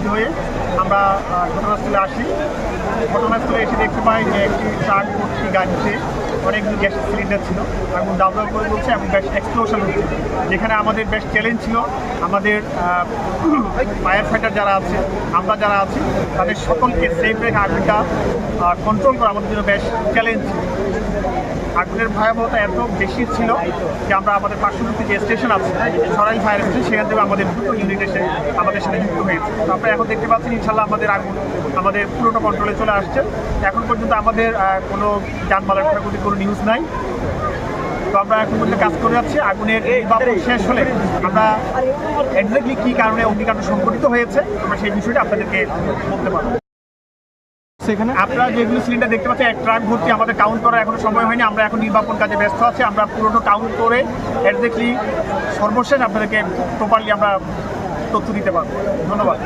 নিশ্চিত হয়ে আমরা ঘটনাস্থলে আসি। ঘটনাস্থলে এসে দেখতে পাই যে একটি ট্রাক ভর্তি গাড়িতে অনেকগুলো গ্যাস সিলিন্ডার ছিল এবং দাউ দাউ করে বলছে এবং বেশ এক্সপ্লোশন হচ্ছে, যেখানে আমাদের বেশ চ্যালেঞ্জ ছিল। আমাদের ফায়ার ফাইটার যারা আছে, আমরা যারা আছি, তাদের সকলকে সেফ রেখে আগুনটা কন্ট্রোল করা আমাদের জন্য বেশ চ্যালেঞ্জ। আগুনের ভয়াবহতা এত বেশি ছিল যে আমরা আমাদের পার্শ্ববর্তী যে স্টেশন আছে সরাইল ফায়ার স্টেশন, সেখান থেকে আমাদের দুটো ইউনিট এসে আমাদের সাথে যুক্ত হয়েছে। তো আপনারা এখন দেখতে পাচ্ছেন ইনশাল্লাহ আমাদের আগুন আমাদের পুরোটা কন্ট্রোলে চলে আসছে। এখন পর্যন্ত আমাদের কোনো যানবাহনের ক্ষয়ক্ষতির কোনো নিউজ নাই। তো আমরা এখন পর্যন্ত কাজ করে যাচ্ছি। আগুনের নির্বাপন শেষ হলে আমরা এক্স্যাক্টলি কী কারণে অগ্নিকাণ্ড সংঘটিত হয়েছে আমরা সেই বিষয়টা আপনাদেরকে বলতে পারবো। সেখানে আপনারা যেগুলো সিলিন্ডার দেখতে পাচ্ছেন এক ট্রাক ভর্তি, আমাদের কাউন্ট করার এখনো সময় হয়নি। আমরা এখন নির্বাপন কাজে ব্যস্ত আছি। আমরা পুরোনো কাউন্ট করে এক্স্যাক্টলি সর্বশেষ আপনাদেরকে প্রপারলি আমরা তথ্য দিতে পারবো। ধন্যবাদ।